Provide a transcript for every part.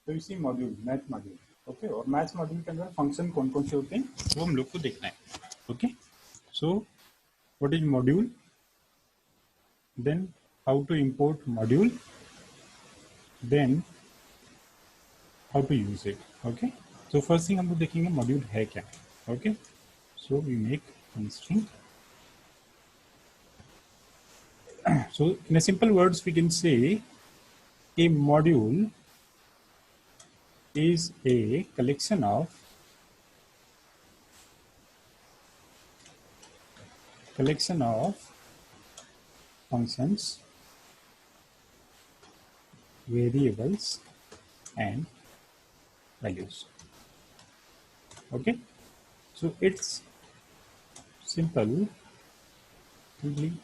तो इसी module math module, okay. और मैथ मॉड्यूल के अंदर फंक्शन कौन कौन से होते हैं वो हम लोग को देखना है, okay. So what is module, then how to import module, then how to use it, okay. So first thing हम लोग देखेंगे मॉड्यूल है क्या, okay. So we make string, so in a simple words we can say a module is a collection of functions, variables and values, okay. So it's simply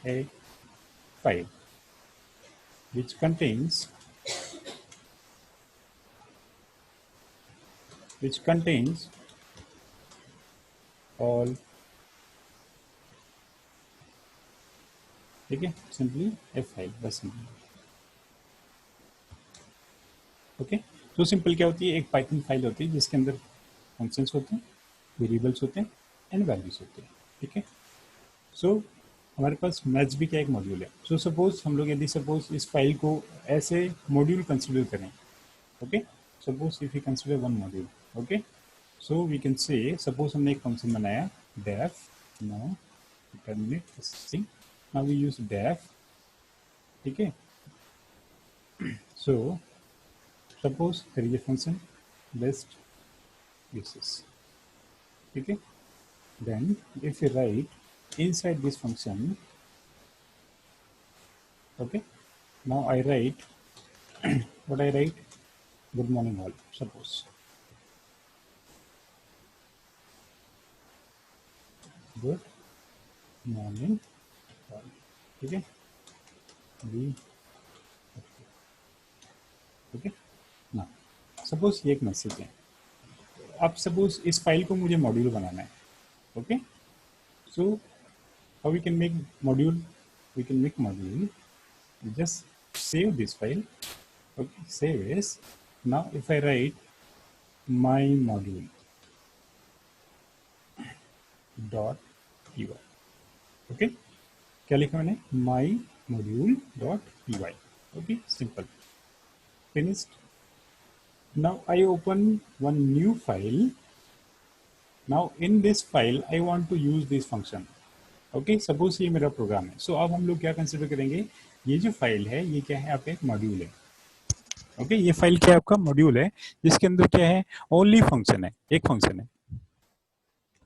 a file which contains all, ठीक है, simply ए file, बस simply, okay. तो simple क्या होती है, एक Python file होती है जिसके अंदर फंक्शंस होते हैं, वेरिएबल्स होते हैं एंड वैल्यूज होते हैं, ठीक है। सो हमारे पास मैथ्स भी क्या एक मॉड्यूल है। सो सपोज हम लोग यदि सपोज इस फाइल को ऐसे मॉड्यूल कंसिडर करें, okay, suppose if you consider one module, okay. So we can say suppose हमने एक फंक्शन बनाया def, no terminate processing, now we use def, ठीक है। So suppose there is a function best uses, ठीक है। then if you write inside this function, okay, now I write what I write, good morning all, suppose good morning all, ठीक है, B, okay ना। Suppose ये एक message है, अब suppose इस फाइल को मुझे मॉड्यूल बनाना है, okay. So how we can make module, we can make module, just save this file, okay, save as, now if I write my module dot py, okay, क्या लिखा मैंने, my module dot py, okay, simple, finished. Now I open one new file, now in this file I want to use this function, okay. Suppose ये मेरा programme है। सो अब हम लोग क्या कंसिडर करेंगे, ये जो फाइल है ये क्या है, आपका एक मॉड्यूल है, ओके। ये फाइल क्या है, आपका मॉड्यूल है जिसके अंदर क्या है, ओनली फंक्शन है, एक फंक्शन है,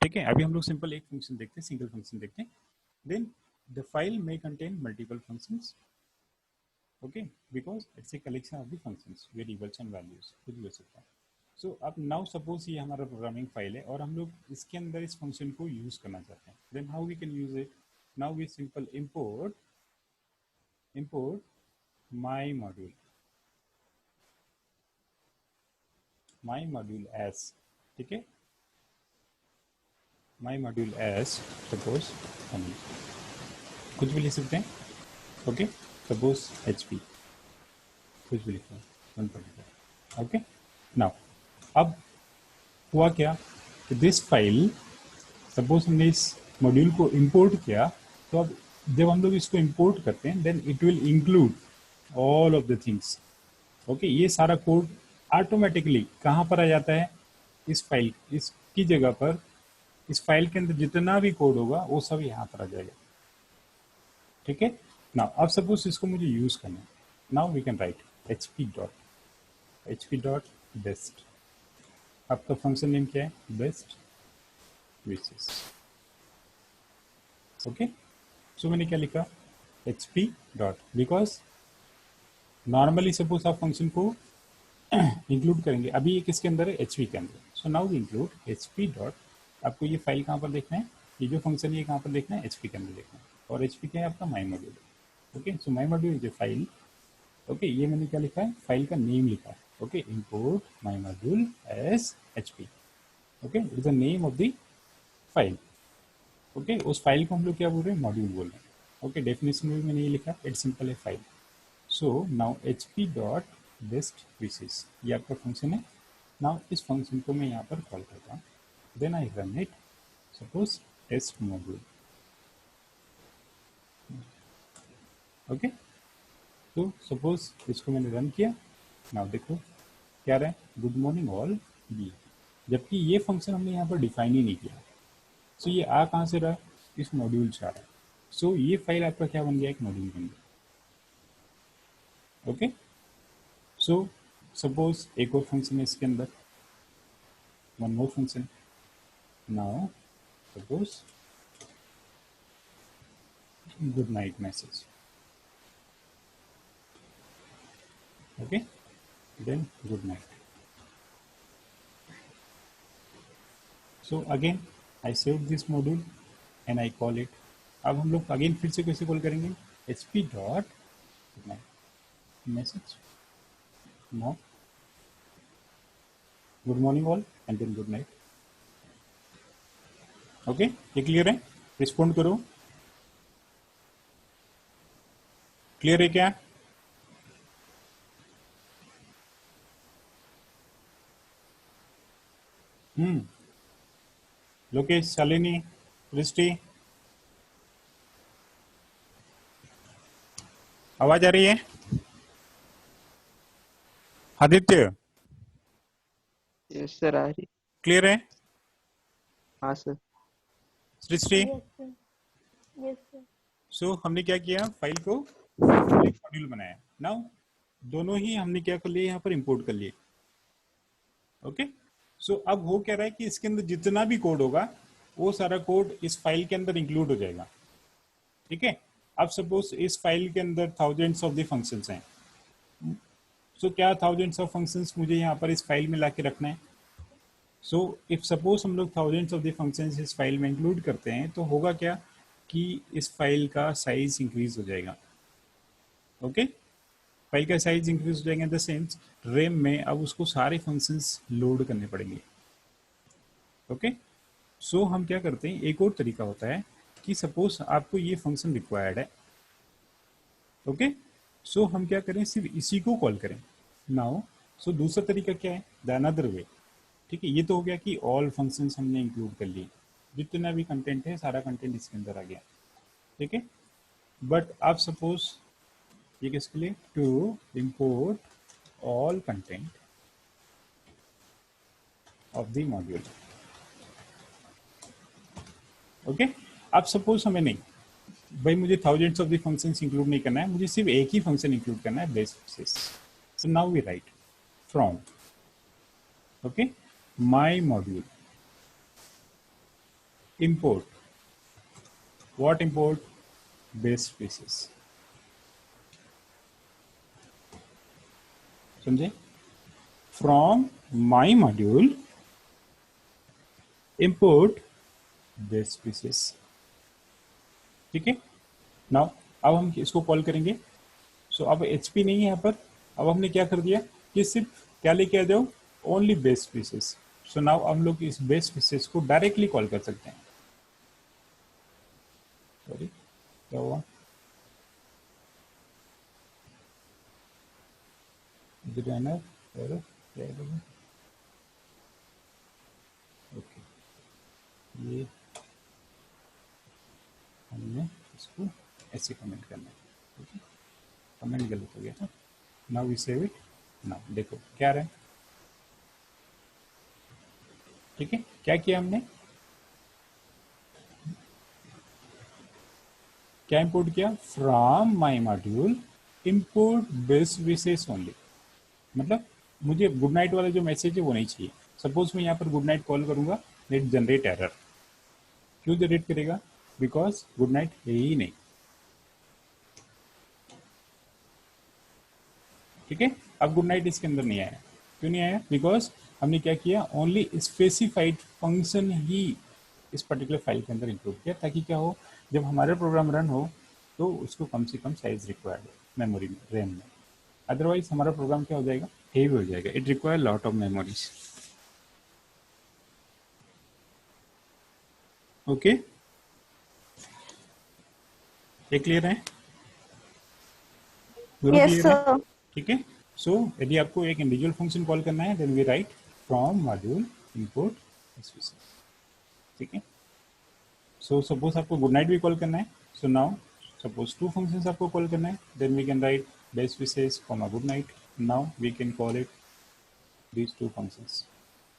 ठीक है। अभी हम लोग सिंपल एक फंक्शन देखते हैं, सिंगल फंक्शन देखते हैं। Then the file may contain multiple functions, okay, because it's a collection of the functions, variables and values, कुछ भी हो सकता है। सो अब नाउ सपोज ये हमारा प्रोग्रामिंग फाइल है और हम लोग इसके अंदर इस फंक्शन को यूज करना चाहते हैं। Then how we can use it, now we simple import my module as, ठीक है, my module as suppose हम कुछ भी लिख सकते हैं, ओके, सपोज HP, कुछ भी लिखते हैं, ओके। नाउ अब हुआ क्या कि दिस फाइल, सपोज हमने इस मॉड्यूल को इंपोर्ट किया, तो अब जब हम लोग इसको इंपोर्ट करते हैं then it will include all of the things, okay. ये सारा कोड ऑटोमेटिकली कहाँ पर आ जाता है, इस फाइल, इसकी जगह पर, इस फाइल के अंदर जितना भी कोड होगा वो सब यहाँ पर आ जाएगा, ठीक है। नाउ अब सपोज इसको मुझे यूज करना है, now we can write hp dot best, आपका फंक्शन नेम क्या है, बेस्ट विशेस, ओके। सो मैंने क्या लिखा, hp dot, because normally suppose आप फंक्शन को इंक्लूड करेंगे, अभी ये किसके अंदर है, hp के अंदर। So now we include hp dot, आपको ये फाइल कहाँ पर देखना है, ये जो फंक्शन है कहाँ पर देखना है, hp के अंदर देखना है, और hp क्या है आपका, my module, okay. So my module is a file, okay. ये मैंने क्या लिखा है, फाइल का नेम लिखा है, okay, import my module as hp, okay, it is the name of the file, okay. उस फाइल को हम लोग क्या बोल रहे हैं, मॉड्यूल बोल रहे हैं, ओके। डेफिनेशन में मैंने ये लिखा, it's simple A file. So now hp dot best wishes, ये आपका फंक्शन है। नाउ इस फंक्शन को मैं यहाँ पर कॉल करता हूँ, then I run it, suppose test module. Okay, तो सपोज इसको मैंने रन किया। नाउ देखो क्या रहा है, गुड मॉर्निंग ऑल बी, जबकि ये फंक्शन हमने यहाँ पर डिफाइन ही नहीं किया। सो ये आ कहाँ से रहा है, इस मॉड्यूल से आ रहा है। सो ये फाइल आपका क्या बन गया, एक मॉड्यूल बन गया। ओके, सो सपोज एक और फंक्शन है इसके अंदर, one more function. Now suppose good night message. Okay, then good night. So again I save this module and I call it. अब हम लोग अगेन फिर से कैसे कॉल करेंगे, hp dot good night message, now good morning all and then good night. Okay, ये clear है, respond करो, क्लियर है क्या? लोकेश, शालिनी, दृष्टि, आवाज आ रही है? आदित्य, यस सर, आ रही। क्लियर है? हाँ सर। सृष्टि, यस सर, यस सर। सो हमने क्या किया, फाइल को एक मॉड्यूल बनाया। नाउ दोनों ही हमने क्या कर लिए, यहाँ पर इंपोर्ट कर लिए। ओके, सो अब हो क्या रहा है कि इसके अंदर जितना भी कोड होगा वो सारा कोड इस फाइल के अंदर इंक्लूड हो जाएगा। ठीक है, अब सपोज इस फाइल के अंदर थाउजेंड्स ऑफ द फंक्शंस हैं। सो क्या थाउजेंड्स ऑफ फंक्शंस मुझे यहाँ पर इस फाइल में लाके रखना है? सो इफ सपोज हम लोग थाउजेंड्स ऑफ द फंक्शंस इस फाइल में इंक्लूड करते हैं तो होगा क्या कि इस फाइल का साइज इंक्रीज हो जाएगा। ओके, फाइल का साइज इंक्रीज हो जाएगा इन द सेंस रैम में अब उसको सारे फंक्शंस लोड करने पड़ेंगे। ओके, सो हम क्या करते हैं, एक और तरीका होता है कि सपोज आपको ये फंक्शन रिक्वायर्ड है। ओके, सो हम क्या करें, सिर्फ इसी को कॉल करें। नाउ सो दूसरा तरीका क्या है, द अनदर वे। ठीक है, ये तो हो गया कि ऑल फंक्शंस हमने इंक्लूड कर लिए, जितना भी कंटेंट है सारा कंटेंट इसके अंदर आ गया। ठीक है, बट आप सपोज ये किसके लिए, to import all content of the module. Okay, अब सपोज हमें नहीं, भाई मुझे thousands of the functions include नहीं करना है, मुझे सिर्फ एक ही फंक्शन इंक्लूड करना है, basis. So now we write from, okay, my module import, what import, base pieces। समझे, from my module import base pieces। ठीक है, नाउ अब हम इसको कॉल करेंगे। सो अब HP नहीं है यहाँ पर, अब हमने क्या कर दिया कि सिर्फ क्या लेके आ जाओ, only base pieces. So now हम लोग इस बेस पीसेस को डायरेक्टली कॉल कर सकते हैं। सॉरी, क्या हुआ, डिजाइनर एरर क्या है? ओके, ये हमने इसको ऐसे कमेंट करना है। ठीक है, कमेंट गलत हो गया था। Now we save it. Now देखो क्या रहा है। ठीक है, क्या किया हमने, क्या इंपोर्ट किया, from my module import best wishes only. मतलब मुझे गुड नाइट वाला जो मैसेज है वो नहीं चाहिए। सपोज मैं यहाँ पर गुड नाइट कॉल करूंगा, लेट जनरेट एरर। क्यों जनरेट करेगा, बिकॉज गुड नाइट है ही नहीं। ठीक है, अब गुड नाइट इसके अंदर नहीं आया, क्यों नहीं आया, बिकॉज हमने क्या किया, ओनली स्पेसिफाइड फंक्शन ही इस पर्टिकुलर फाइल के अंदर इंक्लूड किया, ताकि क्या हो, जब हमारा प्रोग्राम रन हो तो उसको कम से कम साइज रिक्वायर्ड हो मेमोरी में, रैम में। अदरवाइज हमारा प्रोग्राम क्या हो जाएगा, हेवी हो जाएगा, it require lot of memories. Okay, ये क्लियर है, दोनों यस क्लियर है? सर। ठीक है, सो यदि आपको एक इंडिविजुअल फंक्शन कॉल करना है then we write from module import SVC, ठीक है। सो सपोज आपको गुड नाइट भी कॉल करना है, so now suppose two functions आपको कॉल करना है then we can write best wishes comma good night, now we can call it these two functions.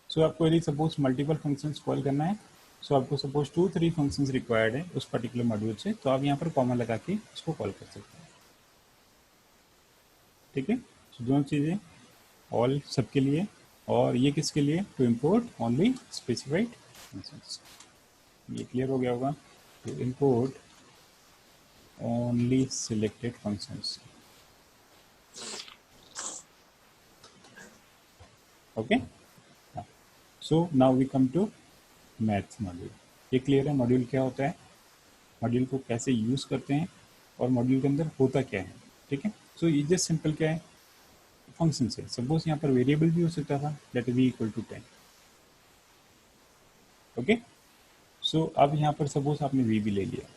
So आपको यदि सपोज मल्टीपल फंक्शंस कॉल करना है, सो आपको सपोज 2-3 फंक्शंस रिक्वायर्ड है उस पर्टिकुलर मॉड्यूल से, तो आप यहाँ पर कॉमा लगा के उसको कॉल कर सकते हैं, ठीक है। सो दोनों चीज़ें ऑल सबके लिए, और ये किसके लिए, to import only specified functions. ये क्लियर हो गया होगा, to import only selected functions, okay. So now we come to math module. ये क्लियर है मॉड्यूल क्या होता है, मॉड्यूल को कैसे यूज़ करते हैं, और मॉड्यूल के अंदर होता क्या है, ठीक है। सो ये जस्ट सिंपल क्या है, फंक्शन है। सपोज यहाँ पर वेरिएबल भी हो सकता था, let V equal to 10, okay. So अब यहाँ पर सपोज आपने वी भी ले लिया,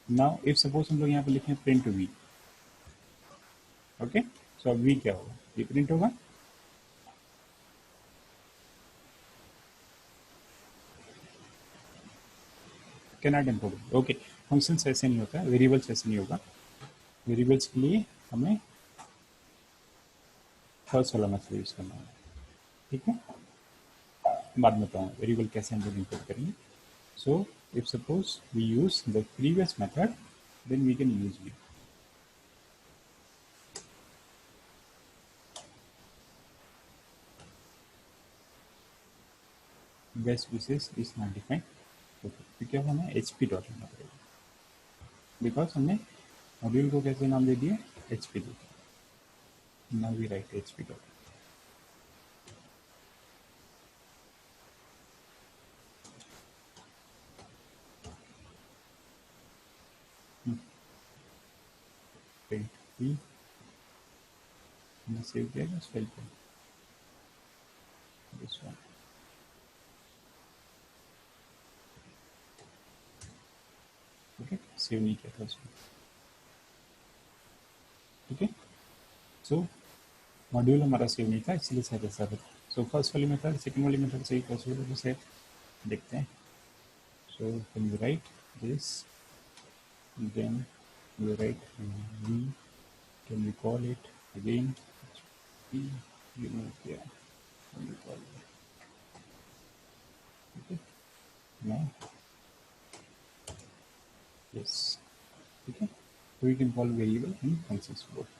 नाउ इफ सपोज हम लोग यहाँ पर लिखें प्रिंट वी, ओके। सो अब वी क्या होगा, ये प्रिंट होगा, can not import, okay. Function ऐसे नहीं होता है, वेरिएबल्स ऐसे नहीं होगा, वेरिएबल्स के लिए हमें फर्स्ट वाला मेथड यूज करना है, ठीक है। बाद में बताऊँ वेरिएबल कैसे हम लोग इम्पोर्ट करेंगे। So if suppose we use the previous method then we can use we, best wishes is not defined, तो क्या हमें एच पी डॉट लेना पड़ेगा, बिकॉज हमने मॉड्यूल को कैसे नाम दे दिया, एच पी दे दिया, now we write H P dot, print we, हमने सेव किया है फाइल को, दिस वन, ओके, सेव नहीं किया था उसमें, ठीक है। सो मॉड्यूल हमारा सेव नहीं था इसलिए शायद ऐसा था। सो फर्स्ट वाली मेथड सेकंड वाली मेथड से ही पॉसिबल है, तो शायद देखते हैं। So can we write this, then we write we, can we call it again किया, ओके नाउ यस, ठीक है। So we can call variable in functions both,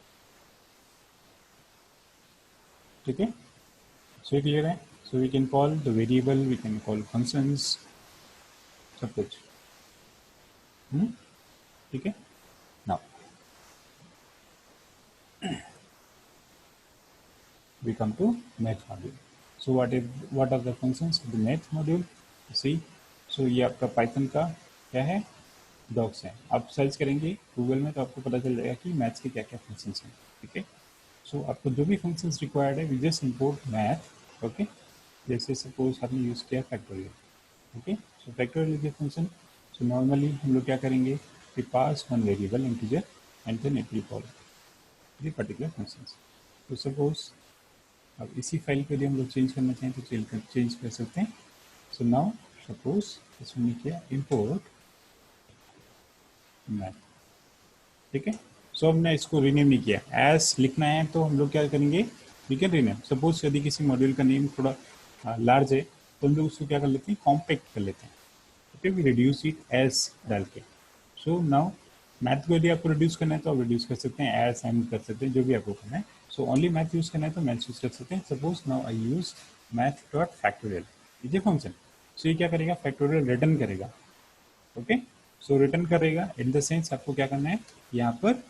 ठीक है। सो क्लियर है, so we can call the variable, we can call functions, सब कुछ, ठीक है। Now we come to math module. So what are the functions of the math module? See, so ये आपका Python का क्या है, डॉक्स है। आप सर्च करेंगे गूगल में तो आपको पता चल जाएगा कि मैथ्स के क्या क्या फंक्शंस हैं, ठीक है। सो आपको जो भी फंक्शंस रिक्वायर्ड है we just import math, okay. जैसे सपोज आपने यूज़ किया factorial, okay. So factorial is a function. So normally हम लोग क्या करेंगे, we pass one variable integer and then it will call the particular functions. तो suppose अब इसी फाइल को यदि हम लोग चेंज करना चाहें तो चेंज कर सकते हैं। सो नाउ सपोज इसमें किया इम्पोर्ट मैथ, ठीक है। सो हमने इसको रीनेम नहीं किया, एस लिखना है तो हम लोग क्या करेंगे, वी कैन रीनेम। सपोज यदि किसी मॉड्यूल का नेम थोड़ा लार्ज है तो हम लोग उसको क्या कर लेते हैं, कॉम्पैक्ट कर लेते हैं, okay. We reduce it as डाल के। सो नाउ मैथ को यदि आपको रिड्यूस करना है तो आप रिड्यूस कर सकते हैं, एस एम कर सकते हैं, जो भी आपको करना है। सो ओनली मैथ यूज करना है तो मैथ यूज कर सकते हैं। Suppose now I use math dot factorial, ये फंक्शन। सो ये क्या करेगा, फैक्टोरियल रिटर्न करेगा, ओके। सो रिटर्न करेगा इन द सेंस आपको क्या करना है, यहाँ पर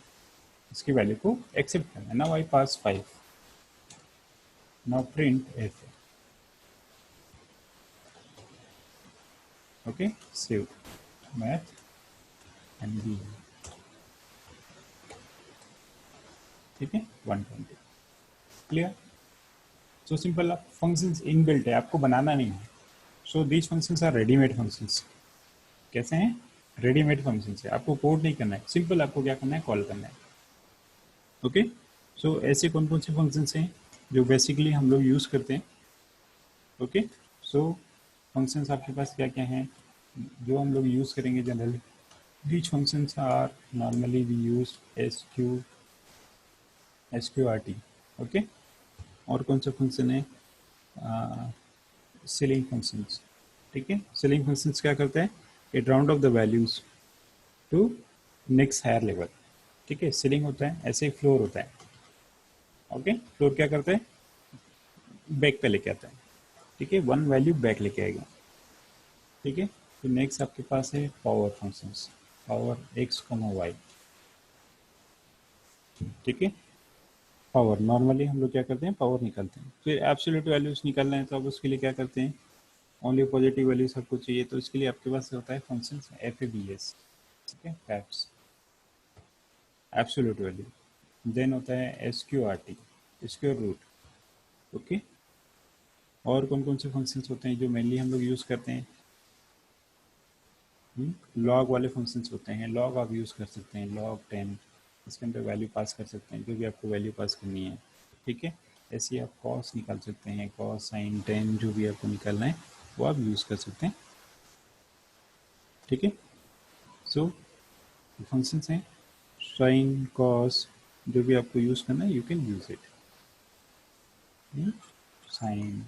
इसकी वैल्यू को एक्सेप्ट करना है। Now I pass 5, now print F, okay, save math and B, ठीक है, 120, क्लियर। सो सिंपल, आप फंक्शंस इनबिल्ट है, आपको बनाना नहीं है। So these functions are readymade functions. कैसे हैं, रेडीमेड फंक्शंस है, आपको कोड नहीं करना है, सिंपल आपको क्या करना है, कॉल करना है, ओके। सो ऐसे कौन कौन से फंक्शंस हैं जो बेसिकली हम लोग यूज़ करते हैं? ओके, सो फंक्शंस आपके पास क्या क्या हैं जो हम लोग यूज़ करेंगे generally? These functions are normally we use SQRT. Okay, और कौन सा फंक्शन है? Ceiling functions. ठीक है, सीलिंग फंक्शंस क्या करता है? It round off the values to next higher level. ठीक है, सीलिंग होता है, ऐसे ही फ्लोर होता है. ओके, फ्लोर क्या करता है? बैक पे लेके आता है. ठीक है, वन वैल्यू बैक लेके आएगा. ठीक है, तो नेक्स्ट आपके पास है power functions. Power X comma Y. ठीक है, पावर नॉर्मली हम लोग क्या करते हैं? पावर निकालते हैं. फिर एब्सोल्यूट वैल्यूज निकालना है तो आप उसके लिए क्या करते हैं? ओनली पॉजिटिव वैल्यू सबको चाहिए, तो इसके लिए आपके पास होता है फंक्शन FABS. ठीक है, फैब्स एब्सोल्यूट वैल्यू. देन होता है SQRT, स्क्वायर रूट. ओके, और कौन कौन से फंक्शंस होते हैं जो मेनली हम लोग यूज़ करते हैं? लॉग वाले फंक्शंस होते हैं. लॉग आप यूज़ कर सकते हैं, लॉग 10. इसके अंदर वैल्यू पास कर सकते हैं जो भी आपको वैल्यू पास करनी है. ठीक है, ऐसे ही आप कॉस निकाल सकते हैं, कॉस साइन टेन जो भी आपको निकालना है वो आप यूज़ कर सकते हैं. ठीक है, सो फंक्शंस हैं साइन कॉस, जो भी आपको यूज़ करना है you can use it. Sine,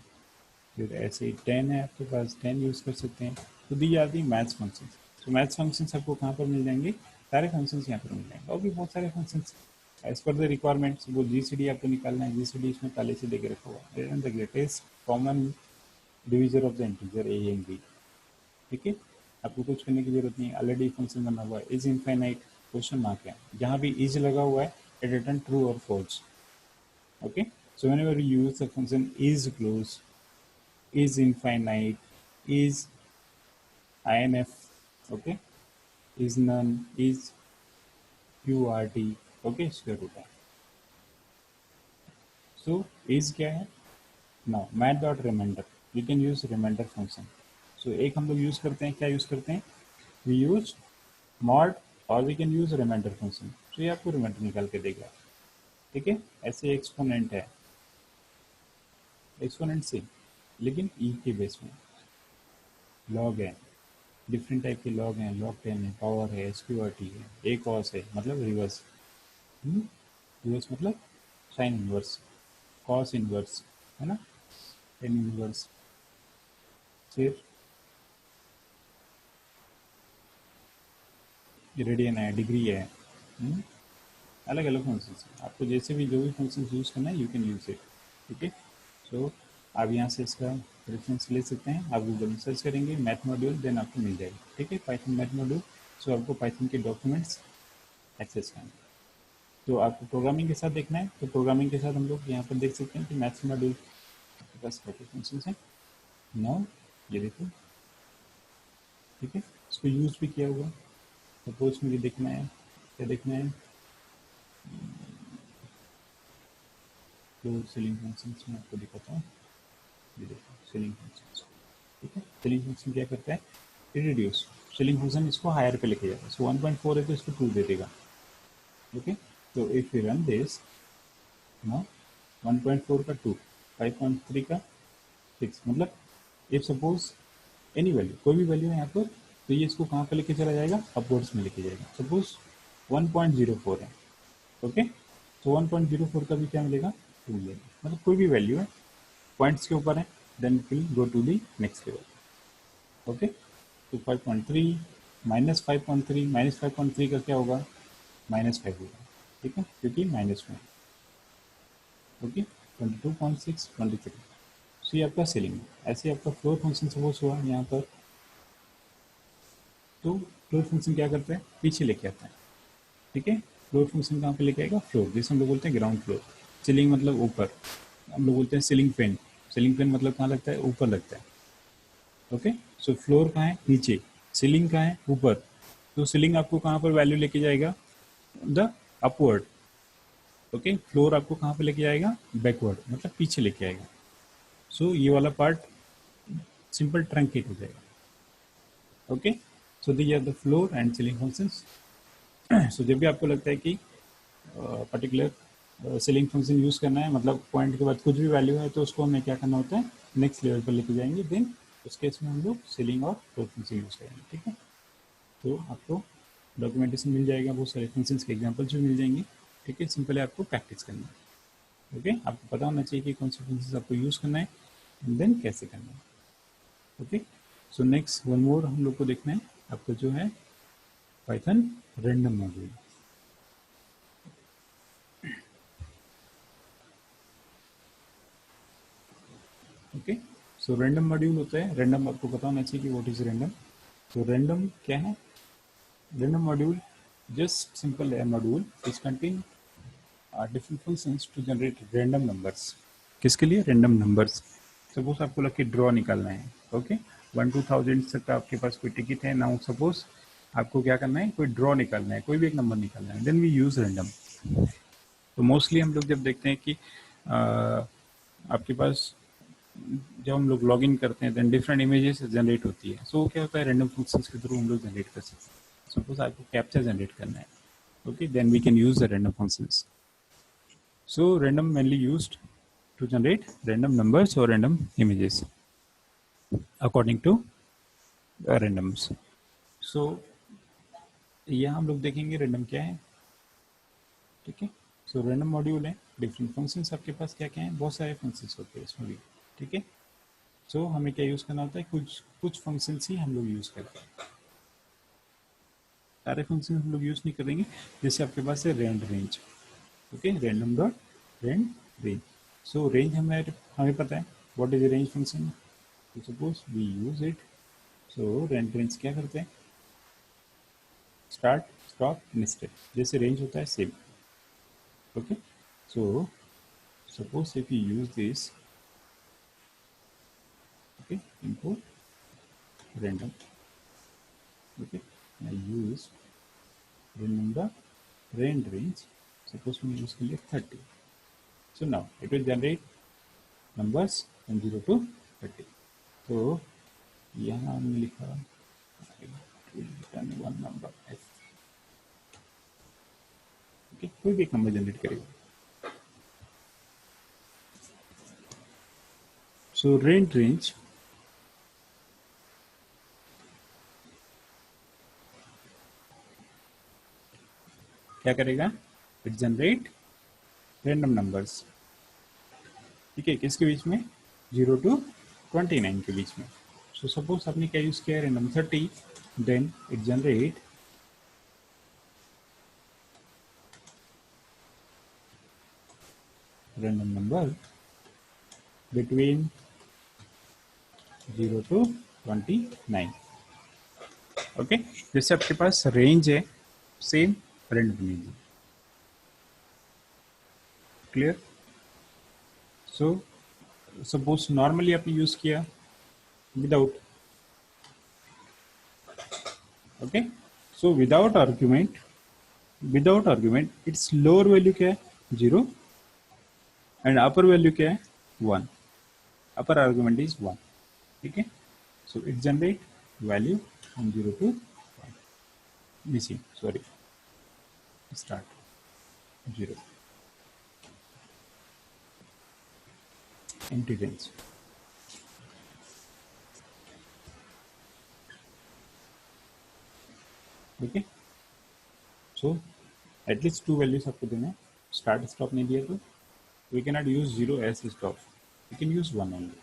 फिर ऐसे ही टेन है आपके पास, टेन यूज़ कर सकते हैं. तो दी आर दी मैथ्स फंक्शन. तो मैथ्स फंक्शंस आपको कहाँ पर मिल जाएंगे? सारे फंक्शंस यहाँ पर मिल जाएंगे, और भी बहुत सारे functions as per the requirements. वो GCD आपको निकालना है, GCD इसमें पहले से देके रखा हुआ है. The greatest common divisor of the integer A and B. ठीक है, आपको कुछ करने की जरूरत नहीं है, ऑलरेडी फंक्शन बना हुआ है. इज इनफाइनाइट क्वेश्चन मार्क है, जहाँ भी इज लगा हुआ है इट रिटर्न ट्रू और false. Okay, so whenever you use the function is close, is infinite, is INF, okay, is none, is QRT, okay, square root है. So is क्या है? Now mat dot remainder, we can use remainder function. So एक हम लोग use करते हैं, क्या use करते हैं? We use mod और we can use remainder function. So ये आपको remainder निकाल के देगा. ठीक है, ऐसे एक्सपोनेंट है, एक्सपोनेंट से लेकिन ई के बेस में. लॉग है, डिफरेंट टाइप के लॉग हैं, लॉग 10 है, पावर है, SQRT है, एक कॉस है मतलब रिवर्स. रिवर्स मतलब साइन इनवर्स, कॉस इनवर्स है ना, टेन इनवर्स. फिर रेडियन है, डिग्री है. अलग अलग फंक्शंस हैं, आपको जैसे भी जो भी फंक्शंस यूज़ करना है यू कैन यूज़ इट. ठीक है, सो आप यहाँ से इसका रेफरेंस ले सकते हैं. आप गूगल में सर्च करेंगे मैथ मॉड्यूल, देन आपको मिल जाएगा. ठीक है, पाइथन मैथ मॉड्यूल. सो आपको पाइथन के डॉक्यूमेंट्स एक्सेस करना है. तो आपको प्रोग्रामिंग के साथ देखना है तो प्रोग्रामिंग के साथ हम लोग यहाँ पर देख सकते हैं कि मैथ्स मॉड्यूल के पास क्या क्या फंक्शन हैं. नाउ ये देखो, ठीक है, इसको यूज़ भी किया हुआ. सपोज मुझे देखना है, क्या देखना है? तो सीलिंग फंक्शंस में आपको दिखाता हूँ. ये देखो सीलिंग फंक्शंस. ठीक है, सीलिंग फंक्शन क्या करता है? रिड्यूस. सीलिंग फंक्शन इसको हायर पे लेके जाता है. सो 1.4 है तो इसको 2 दे देगा. ओके, तो if you run this now, 1.4 का 2, 5.3 का 6, मतलब इफ सपोज एनी वैल्यू, कोई भी वैल्यू है यहाँ पर, तो ये इसको कहाँ पे लेके चला जाएगा? अपवर्ड्स में लेके जाएगा. सपोज 1.04 है. ओके, तो 1.04 का भी क्या मिलेगा? 2 मिलेगा. मतलब कोई भी वैल्यू है, पॉइंट्स के ऊपर है, then it will go to the next level. Okay, तो 5.3 माइनस 5.3, माइनस 5.3 का क्या होगा? -5 होगा. ठीक है, क्योंकि माइनस में. ओके, 22.6, 23. सो ये आपका सीलिंग. ऐसे आपका फ्लोर फंक्शन सपोज हुआ यहाँ पर, तो फ्लोर फंक्शन क्या करता है? पीछे लेके आता है. ठीक है, फ्लोर फंक्शन कहाँ पे लेके आएगा? फ्लोर, जैसे हम लोग बोलते हैं ग्राउंड फ्लोर. सीलिंग मतलब ऊपर, हम लोग बोलते हैं सीलिंग फैन. सीलिंग फैन मतलब कहाँ लगता है? ऊपर लगता है. ओके, सो फ्लोर कहाँ है? नीचे. सीलिंग कहाँ है? ऊपर. तो सीलिंग आपको कहाँ पर वैल्यू लेके जाएगा? The upward. ओके, फ्लोर आपको कहाँ पे लेके जाएगा? बैकवर्ड, मतलब पीछे लेके आएगा. सो ये वाला पार्ट सिंपल ट्रंकेट हो जाएगा. Okay, so the are the floor and ceiling functions. So जब भी आपको लगता है कि पर्टिकुलर सीलिंग फंक्शन यूज़ करना है, मतलब पॉइंट के बाद कुछ भी वैल्यू है तो उसको हमें क्या करना होता है, नेक्स्ट लेवल पर लेके जाएंगे, देन उस केस में हम लोग सीलिंग और फ्लोट फंक्शन यूज़ करेंगे। ठीक है, तो आपको डॉक्यूमेंटेशन मिल जाएगा, बहुत सारे फंक्शंस के एग्जांपल्स भी मिल जाएंगे। ठीक है, सिंपल है, आपको प्रैक्टिस करना है। ओके, आपको पता होना चाहिए कि कौन से फंक्शंस आपको यूज़ करना है एंड देन कैसे करना है। Okay, so next one more हम लोग को देखना है आपको जो है Python random module. Okay, so random module होता है, रैंडम आपको पता होना चाहिए कि व्हाट इज रैंडम। तो रैंडम क्या है, random module just simple a module which contain different functions to generate random numbers। किसके लिए, random numbers। सपोज आपको लकी ड्रॉ निकालना है, ओके 1-2000 तक आपके पास कोई टिकट है, नाउ सपोज आपको क्या करना है, कोई ड्रॉ निकालना है, कोई भी एक नंबर निकालना है, देन वी यूज रैंडम। तो मोस्टली हम लोग जब देखते हैं कि आपके पास जब हम लोग लॉग इन करते हैं देन डिफरेंट इमेजेस जनरेट होती है, सो क्या होता है, रैंडम फंक्शंस के थ्रू हम लोग जनरेट कर सकते हैं। सपोज आपको कैप्चा जनरेट करना है, okay, then we can use the random functions। So random mainly used to generate random numbers or random images according to randoms। So यहाँ हम लोग देखेंगे random क्या है। ठीक है, सो random मॉड्यूल है, डिफरेंट फंक्शंस आपके पास क्या क्या हैं, बहुत सारे फंक्शंस होते हैं इसमें भी। ठीक है, सो हमें क्या यूज़ करना होता है, कुछ कुछ फंक्शंस ही हम लोग यूज़ करते हैं, सारे फंक्शन हम लोग यूज़ नहीं करेंगे। जैसे आपके पास है rand range, okay, random dot rand range. So range हमें पता है what is range function, suppose we use it. So rand range क्या करते हैं, स्टार्ट स्टॉप नेस्टेड, जैसे रेंज होता है same. Okay, so suppose if you use this, okay, input random, okay, I use random dot rand range, suppose मैं use कर लिया 30। so now it will generate numbers from 0 to 30। तो यहाँ हमने लिखा वन नंबर, ओके, कोई भी एक नंबर जनरेट करेगा। सो रेंज क्या करेगा, इट जनरेट रैंडम नंबर्स। ठीक है, किसके बीच में, 0 to 29 के बीच में। सो सपोज आपने क्या यूज किया, random 30, then it generate random number between 0 to 29। Okay, जैसे आपके पास रेंज है, same random range, clear. So suppose normally आपने यूज किया without, okay, so without argument, it's lower value क्या है, 0 एंड अपर वैल्यू क्या है, 1। Upper argument is 1। ठीक है, so it generate value from 0 to 1, missing, sorry, start 0, empty range। Okay, so at least 2 values आपको देना है, स्टार्ट स्टॉप नहीं दिया तो we can not use 0 as stop, we can use 1 only.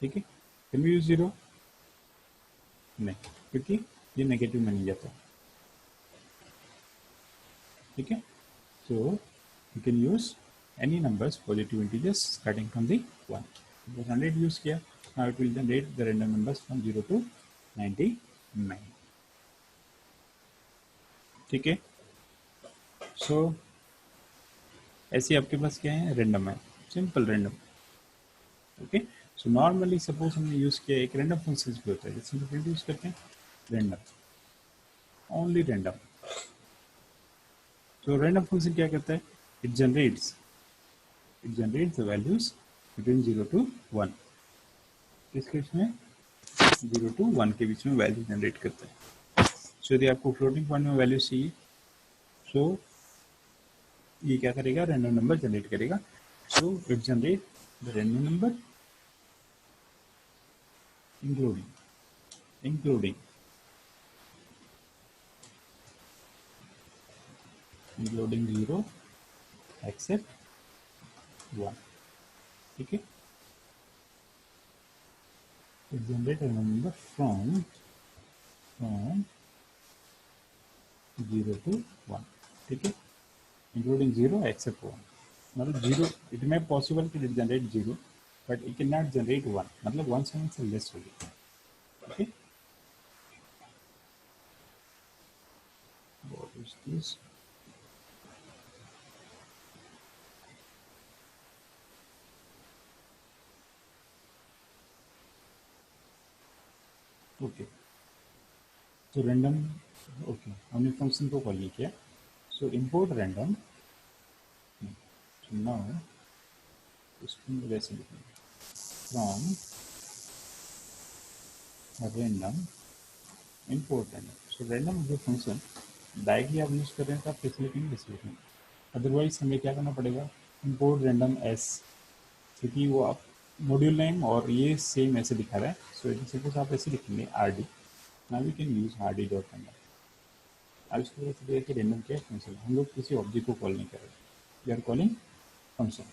ठीक है, कैन वी यूज 0, नहीं, क्योंकि ये नेगेटिव में नहीं जाता। ठीक है, so you can use any numbers positive integers starting from the 1। 100 use किया, now it will generate the random numbers from 0 to 99। ठीक है, सो ऐसे आपके पास क्या है, रैंडम है, simple random. Okay, so normally suppose हमने यूज किया, एक रैंडम फंक्शन भी होता है, जैसे हम प्रिंट यूज करते हैं, रैंडम, ओनली रैंडम। तो रैंडम फंक्शन क्या करता है, it generates the values between 0 to 1। किसके बीच में, 0 to 1 के बीच में वैल्यू जनरेट करता है। सो यदि आपको फ्लोटिंग पॉइंट में वैल्यू चाहिए, सो ये क्या करेगा, रैंडम नंबर जनरेट करेगा. सो it generate the random number including including 0 except 1. ठीक है, it generate a number from 0 to 1. ठीक है, including 0 except 1. मतलब 0 it may possible कि it generate 0 but it cannot generate 1. मतलब 1 से लेस होगी. Okay, what is this? Okay, तो रैंडम, ओके हमने फंक्शन को कॉल किया. सो इंपोर्ट रैंडम. सो नाउ इसको वैसे लिखेंगे from random import random. So random जो फंक्शन डायरेक्टली आप यूज कर रहे हैं तो आप कैसे लिखेंगे, वैसे लिखेंगे. अदरवाइज हमें क्या करना पड़ेगा, इंपोर्ट रैंडम एस, क्योंकि वो आप मॉड्यूल नेम और ये सेम ऐसे दिखा रहा है. सो सपोज आप ऐसे लिखेंगे R D. Now we can use R D dot random. अब इसको पता चलेगा कि रैंडम क्या फंक्शन है. हम लोग किसी ऑब्जेक्ट को कॉल नहीं कर रहे, वी आर कॉलिंग फंक्शन.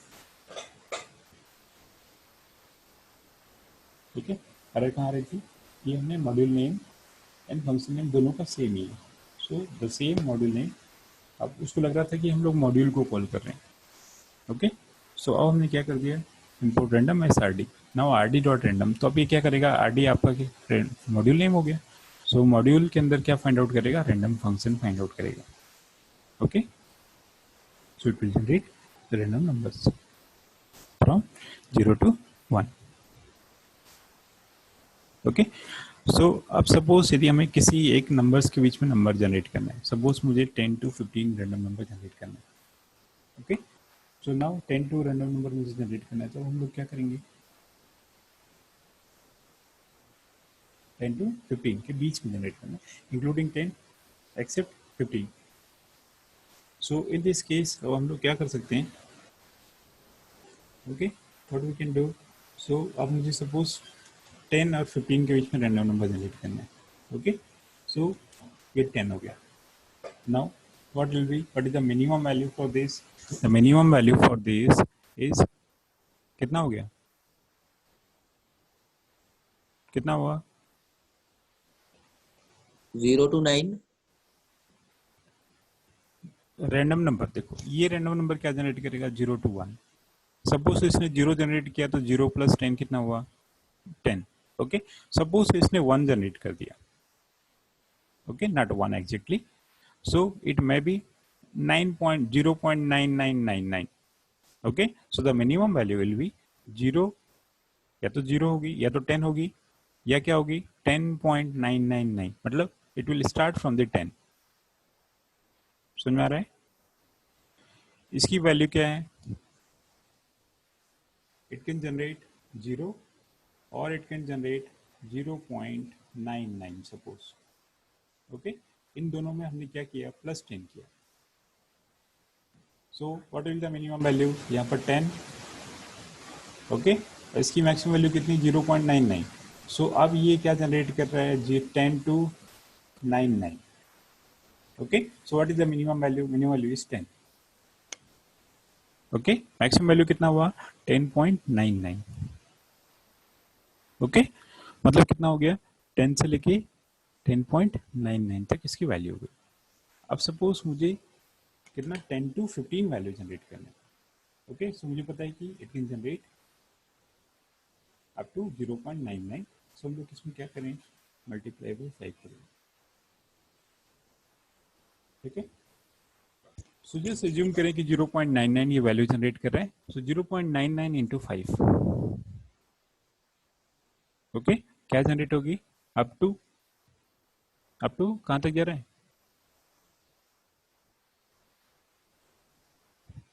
ठीक है, अरे कहाँ रही थी, ये हमने module name and function name दोनों का सेम ही है. So the same module name. अब उसको लग रहा था कि हम लोग मॉड्यूल को कॉल कर रहे हैं. ओके, सो अब हमने क्या कर दिया, import random as R D. Now R D dot random. तो अब ये क्या करेगा, आर डी आपका मॉड्यूल नेम हो गया. सो मॉड्यूल के अंदर क्या फाइंड आउट करेगा, रैंडम फंक्शन फाइंड आउट करेगा. Okay, so it will generate the random numbers from 0 to 1. Okay, so अब सपोज यदि हमें किसी एक नंबर्स के बीच में नंबर जनरेट करना है, सपोज मुझे 10 to 15 रैंडम नंबर जनरेट करना है. Okay, so now 10 to random number मुझे जनरेट करना है, तो हम लोग क्या करेंगे, 10 to 15 के बीच में जनरेट करना है, including 10 except 15. So in this case अब हम लोग क्या कर सकते हैं, okay what we can do. So अब मुझे सपोज 10 और 15 के बीच में रैंडम नंबर जनरेट करना है. ओके, सो ये 10 हो गया. Now what will be, what is the minimum value for this? The minimum value for this is कितना हो गया, कितना हुआ, 0 to 9. Random number. देखो ये रैंडम नंबर क्या जनरेट करेगा, 0 to 1. सपोज इसने 0 जनरेट किया तो 0 + 10 कितना हुआ, 10. ओके, सपोज इसने 1 जनरेट कर दिया, okay not 1 exactly. So it may be 9.0.9999. Okay, so the minimum value will be 0, या तो 0 होगी या तो 10 होगी या क्या होगी 10.999. मतलब it will start from the 10. समझ में आ रहा है, इसकी वैल्यू क्या है, इट कैन जनरेट 0 और it can generate 0.99 suppose. Okay, इन दोनों में हमने क्या किया, +10 किया. So what will the minimum value, यहाँ पर 10. ओके, इसकी मैक्सिमम वैल्यू कितनी, 0.99. सो अब ये क्या जनरेट कर रहा है, 10 to 99. Okay, so what is the minimum value, minimum value is 10. Okay, maximum value कितना हुआ, 10.99. ओके, मतलब कितना हो गया, 10 से लेके 10.99 तक इसकी वैल्यू हो गई. अब सपोज मुझे कितना 10 to 15 वैल्यू जनरेट करना है. ओके, सो मुझे पता है कि it can generate up to 0.99. So हम लोग इसमें क्या करें, मल्टीप्लाई बाई 5 करें. ठीक है, सो जस्ट अज्यूम करें कि 0.99 ये वैल्यू जनरेट कर रहा है. सो 0.99 इंटू 5. ओके, क्या जनरेट होगी, अप टू कहां तक जा रहा है,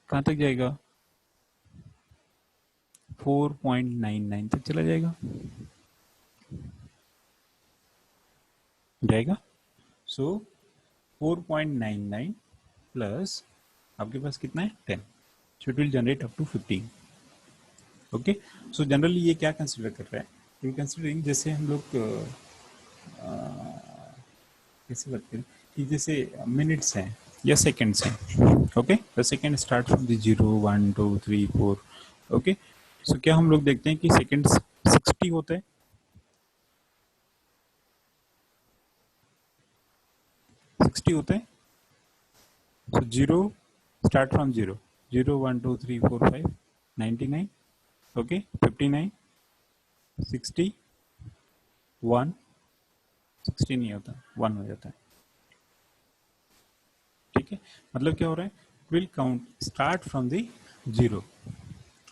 कहां तक जाएगा, 4.99 तक चला जाएगा. सो 4.99 प्लस आपके पास कितना है 10, so it will generate up to 15. Okay, so generally ये क्या कंसिडर कर रहा है, ये कंसिडरिंग जैसे हम लोग कैसे बात करें कि जैसे मिनट्स हैं या सेकंड्स हैं. Okay, the second start from the 0 1 2 3 4. Okay, so क्या हम लोग देखते हैं कि सेकंड्स 60 होते हैं, 60 होते हैं. सो 0 स्टार्ट फ्रॉम 0 0 1 2 3 4 5 99. ओके, 59 60 1 60 नहीं होता, 1 हो जाता है. ठीक है, मतलब क्या हो रहा है, will count start from the 0.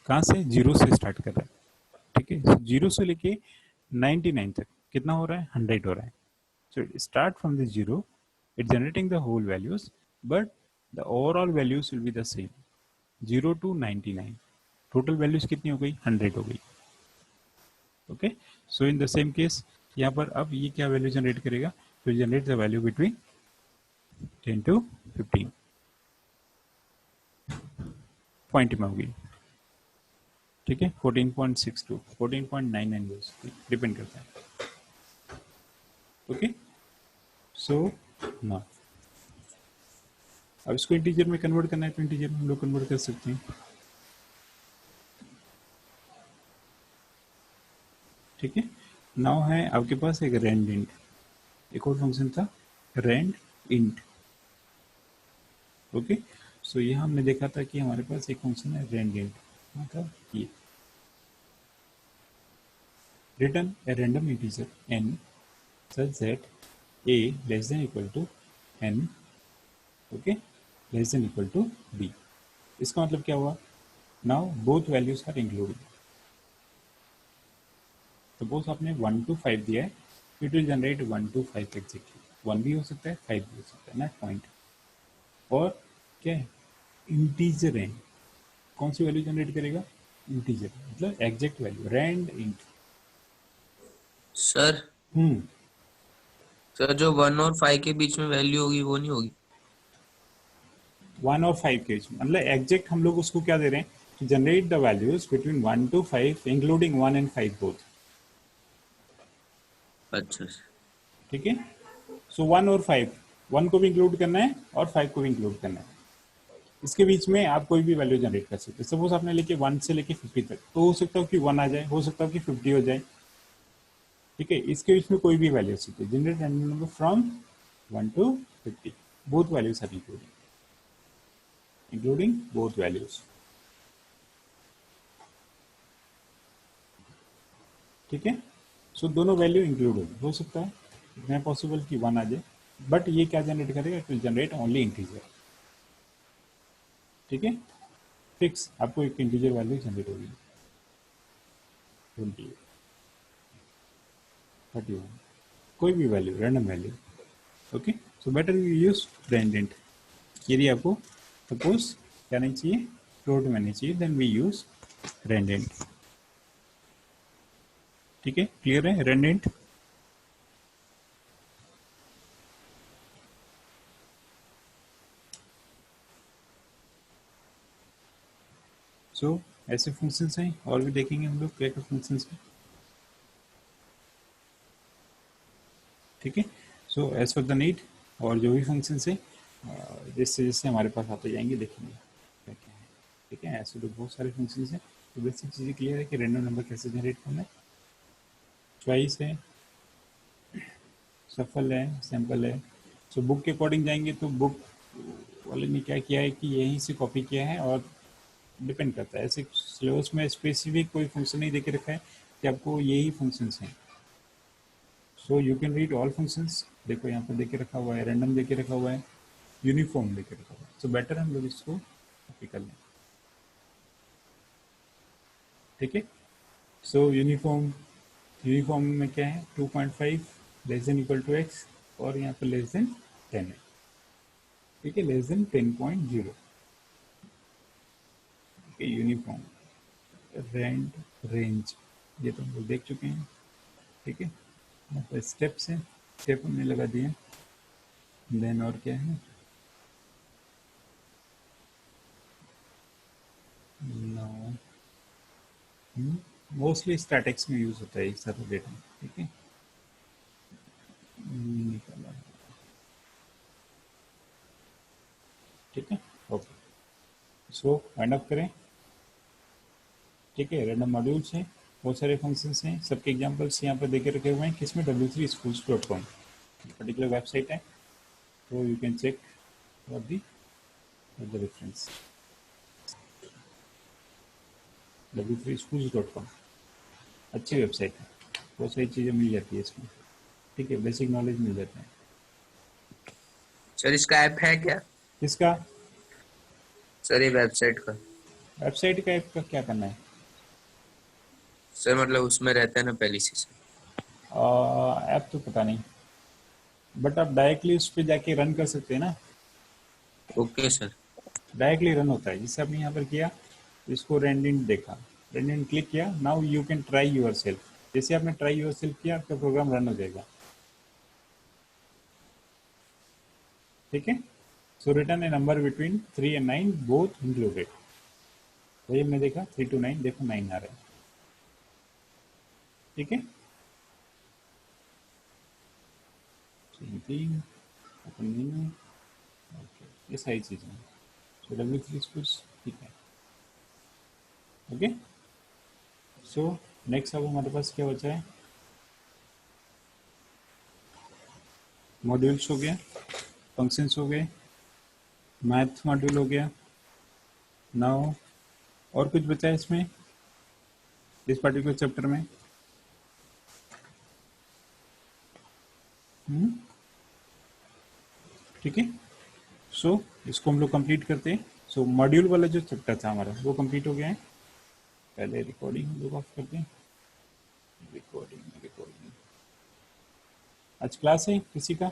कहाँ से, 0 से स्टार्ट कर रहा है. ठीक है, 0 से लेके 99 तक कितना हो रहा है, 100 हो रहा है. So it start from the 0, it generating the whole values, but the overall values will be the same 0 to 99. Total values कितनी हो गई, 100 हो गई. Okay, so in the same case यहाँ पर अब ये क्या वैल्यू जनरेट करेगा, तो generate the value between 10 to 15 point में होगी. ठीक है, 14.62 14.99 बोल सकते, डिपेंड करता है. ओके, सो ना अब इसको इंटीजर में कन्वर्ट करना है तो इंटीजर में हम लोग कन्वर्ट कर सकते हैं. ठीक है, नाउ है आपके पास एक रेंड इंट, एक और फंक्शन था रेंड इंट. ओके, सो यहाँ हमने देखा था कि हमारे पास एक फंक्शन है रेंड इंट, मतलब ये return a random integer n such that a less than equal to n, okay, less than equal to b. इसका मतलब क्या हुआ, now both values are included. Suppose आपने 1 to 5 दिया है, it will generate 1 to 5 exactly. 1 भी हो सकता है, 5 भी हो सकता है ना पॉइंट. और क्या है, इंटीजर है, कौन सी वैल्यू जनरेट करेगा, इंटीजर मतलब exact value, rand int. Sir sir जो 1 और 5 के बीच में वैल्यू होगी वो नहीं होगी. 1 और 5 के बीच में मतलब एग्जैक्ट हम लोग उसको क्या दे रहे हैं, to generate the values between 1 to 5 including 1 and 5 both. अच्छा सर. ठीक है, सो 1 और 5, 1 को भी इंक्लूड करना है और 5 को भी इंक्लूड करना है. इसके बीच में आप कोई भी वैल्यू जनरेट कर सकते हैं. सपोज आपने लेके 1 से लेके 50 तक, तो हो सकता है कि 1 आ जाए, हो सकता है कि 50 हो जाए. ठीक है, इसके बीच में कोई भी वैल्यू हो सकती है. Generate random number from 1 to 50, both values are including both values. ठीक है, सो दोनों वैल्यू इंक्लूड हो सकता है, इतना पॉसिबल कि 1 आ जाए, बट ये क्या जनरेट करेगा, it will generate only integer. ठीक है, फिक्स आपको एक इंटीजर वैल्यू जनरेट होगी 20 31, कोई भी value, random value. Okay, so better you use randint. यदि आपको सपोज क्या नहीं चाहिए, फ्लोट में नहीं चाहिए, देन वी यूज रेंडेंट. ठीक है, क्लियर है रेंडेंट. सो ऐसे फंक्शंस हैं, और भी देखेंगे हम लोग क्या क्या फंक्शंस हैं. ठीक है, so as per the need, और जो भी फंक्शंस हैं जैसे जैसे हमारे पास आते जाएंगे देखेंगे क्या क्या है. ठीक है, ऐसे तो बहुत सारे फंक्शंस हैं. तो बेसिक चीज़ें क्लियर है कि रैंडम नंबर कैसे जनरेट करना है. चॉइस है, सफल है, सैम्पल है. सो बुक के अकॉर्डिंग जाएंगे तो बुक वाले ने क्या किया है कि यहीं से कॉपी किया है, और डिपेंड करता है, ऐसे सिलेबस में स्पेसिफिक कोई फंक्शन नहीं देके रखा है कि आपको यही फंक्शंस हैं. सो you can read all functions. देखो यहाँ पर देके रखा हुआ है, रैंडम देके रखा हुआ है, यूनिफॉर्म देके रखा हुआ है. सो बेटर हम लोग इसको कॉपी कर लें. ठीक है, सो यूनिफॉर्म, यूनिफॉर्म में क्या है, 2.5 less than equal to X, और यहाँ पर लेस देन 10 है. ठीक है, less than 10.0. Uniform, rand, range, ये तो हम लोग देख चुके हैं. ठीक है, यहाँ पर स्टेप्स हैं, स्टेप हमने लगा दिए. देन और क्या है, मोस्टली स्टैटिक्स में यूज होता है एक सारा डेटा, ठीक है। निकाला, ठीक है, ओके। सो फाइंड अप करें, ठीक है। रैंडम मॉड्यूल्स हैं, बहुत सारे फंक्शंस हैं, सबके एग्जांपल्स यहाँ पर देके रखे हुए हैं। किसमें? w3schools.com पर्टिकुलर वेबसाइट है, तो you can check for the reference. w3schools.com अच्छी वेबसाइट है, बहुत सारी चीज़ें मिल जाती है इसमें, ठीक है, बेसिक नॉलेज मिल जाता है। सर इसका ऐप है क्या? इसका सर ये वेबसाइट का। वेबसाइट का ऐप का क्या करना है? सर मतलब उसमें रहता है ना पहले से सर। ऐप तो पता नहीं, बट आप डायरेक्टली उस पर जाके रन कर सकते हैं ना, ओके सर। डायरेक्टली रन होता है। जिससे आपने यहाँ पर किया, इसको रेंडिन देखा, रेंडिन क्लिक किया, now you can try your self. जैसे आपने ट्राई योर सेल्फ किया, आपका प्रोग्राम रन हो जाएगा, ठीक है। So return a number between 3 and 9 both included. वही हमने देखा 3 to 9, देखो 9 आ रहा है, ठीक है। ये सारी चीजें, सो w3 schools, ठीक है, ओके। सो नेक्स्ट अब हमारे पास क्या बचा है? मॉड्यूल्स हो गया, फंक्शंस हो गए, मैथ मॉड्यूल हो गया। नाउ और कुछ बचा है इसमें, इस पर्टिकुलर चैप्टर में? ठीक है। सो इसको हम लोग कंप्लीट करते हैं। सो मॉड्यूल वाला जो चैप्टर था हमारा वो कंप्लीट हो गया है। पहले रिकॉर्डिंग हम लोग ऑफ करते हैं। रिकॉर्डिंग। आज क्लास है किसी का?